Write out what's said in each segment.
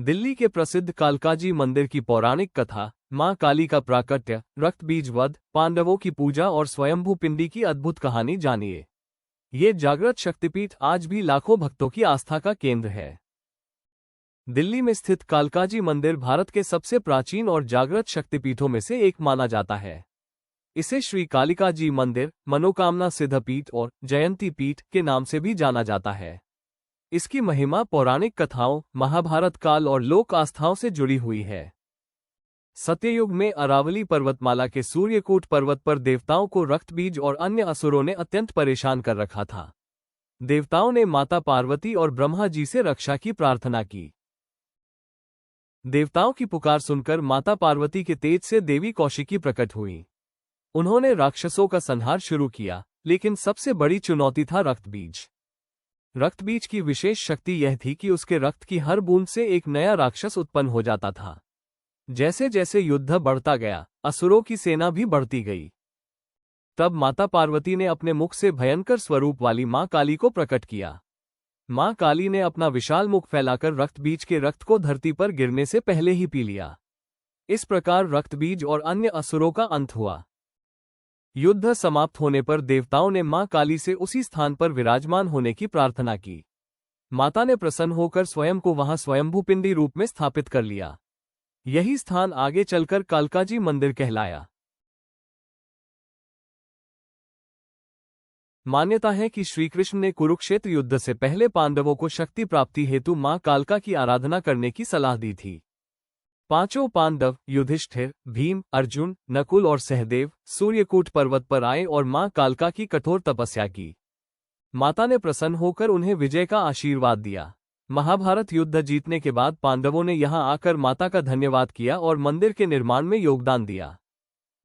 दिल्ली के प्रसिद्ध कालकाजी मंदिर की पौराणिक कथा, मां काली का प्राकट्य, रक्त बीज वध, पांडवों की पूजा और स्वयंभू पिंडी की अद्भुत कहानी जानिए। ये जागृत शक्तिपीठ आज भी लाखों भक्तों की आस्था का केंद्र है। दिल्ली में स्थित कालकाजी मंदिर भारत के सबसे प्राचीन और जागृत शक्तिपीठों में से एक माना जाता है। इसे श्री कालिका जी मंदिर, मनोकामना सिद्धपीठ और जयंती पीठ के नाम से भी जाना जाता है। इसकी महिमा पौराणिक कथाओं, महाभारत काल और लोक आस्थाओं से जुड़ी हुई है। सत्ययुग में अरावली पर्वतमाला के सूर्यकूट पर्वत पर देवताओं को रक्तबीज और अन्य असुरों ने अत्यंत परेशान कर रखा था। देवताओं ने माता पार्वती और ब्रह्मा जी से रक्षा की प्रार्थना की। देवताओं की पुकार सुनकर माता पार्वती के तेज से देवी कौशिकी प्रकट हुई। उन्होंने राक्षसों का संहार शुरू किया, लेकिन सबसे बड़ी चुनौती था रक्तबीज। रक्तबीज की विशेष शक्ति यह थी कि उसके रक्त की हर बूंद से एक नया राक्षस उत्पन्न हो जाता था। जैसे जैसे युद्ध बढ़ता गया, असुरों की सेना भी बढ़ती गई। तब माता पार्वती ने अपने मुख से भयंकर स्वरूप वाली मां काली को प्रकट किया। मां काली ने अपना विशाल मुख फैलाकर रक्तबीज के रक्त को धरती पर गिरने से पहले ही पी लिया। इस प्रकार रक्तबीज और अन्य असुरों का अंत हुआ। युद्ध समाप्त होने पर देवताओं ने मां काली से उसी स्थान पर विराजमान होने की प्रार्थना की। माता ने प्रसन्न होकर स्वयं को वहां स्वयंभू पिंडी रूप में स्थापित कर लिया। यही स्थान आगे चलकर कालकाजी मंदिर कहलाया। मान्यता है कि श्रीकृष्ण ने कुरुक्षेत्र युद्ध से पहले पांडवों को शक्ति प्राप्ति हेतु मां कालका की आराधना करने की सलाह दी थी। पांचों पांडव युधिष्ठिर, भीम, अर्जुन, नकुल और सहदेव सूर्यकूट पर्वत पर आए और मां कालका की कठोर तपस्या की। माता ने प्रसन्न होकर उन्हें विजय का आशीर्वाद दिया। महाभारत युद्ध जीतने के बाद पांडवों ने यहां आकर माता का धन्यवाद किया और मंदिर के निर्माण में योगदान दिया।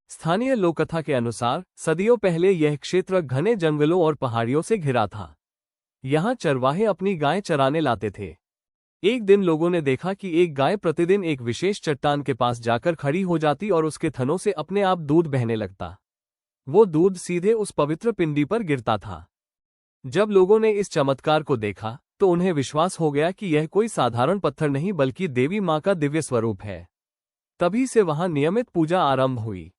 स्थानीय लोककथा के अनुसार सदियों पहले यह क्षेत्र घने जंगलों और पहाड़ियों से घिरा था। यहां चरवाहे अपनी गायें चराने लाते थे। एक दिन लोगों ने देखा कि एक गाय प्रतिदिन एक विशेष चट्टान के पास जाकर खड़ी हो जाती और उसके थनों से अपने आप दूध बहने लगता। वो दूध सीधे उस पवित्र पिंडी पर गिरता था। जब लोगों ने इस चमत्कार को देखा तो उन्हें विश्वास हो गया कि यह कोई साधारण पत्थर नहीं बल्कि देवी मां का दिव्य स्वरूप है। तभी से वहां नियमित पूजा आरंभ हुई।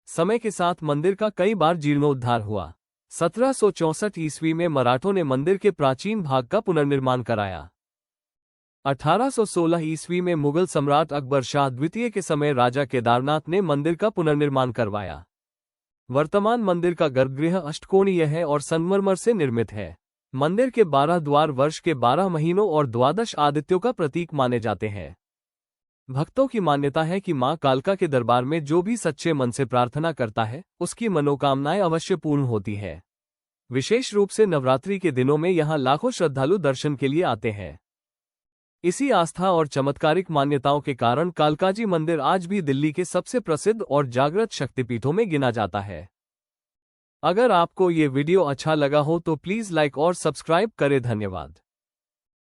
समय के साथ मंदिर का कई बार जीर्णोद्धार हुआ। 1764 ईस्वी में मराठों ने मंदिर के प्राचीन भाग का पुनर्निर्माण कराया। 1816 ईस्वी में मुगल सम्राट अकबर शाह द्वितीय के समय राजा केदारनाथ ने मंदिर का पुनर्निर्माण करवाया। वर्तमान मंदिर का गर्भगृह अष्टकोणीय है और संगमरमर से निर्मित है। मंदिर के 12 द्वार वर्ष के 12 महीनों और द्वादश आदित्यों का प्रतीक माने जाते हैं। भक्तों की मान्यता है कि मां कालका के दरबार में जो भी सच्चे मन से प्रार्थना करता है, उसकी मनोकामनाएं अवश्य पूर्ण होती है। विशेष रूप से नवरात्रि के दिनों में यहां लाखों श्रद्धालु दर्शन के लिए आते हैं। इसी आस्था और चमत्कारिक मान्यताओं के कारण कालकाजी मंदिर आज भी दिल्ली के सबसे प्रसिद्ध और जागृत शक्तिपीठों में गिना जाता है। अगर आपको ये वीडियो अच्छा लगा हो तो प्लीज लाइक और सब्सक्राइब करें। धन्यवाद।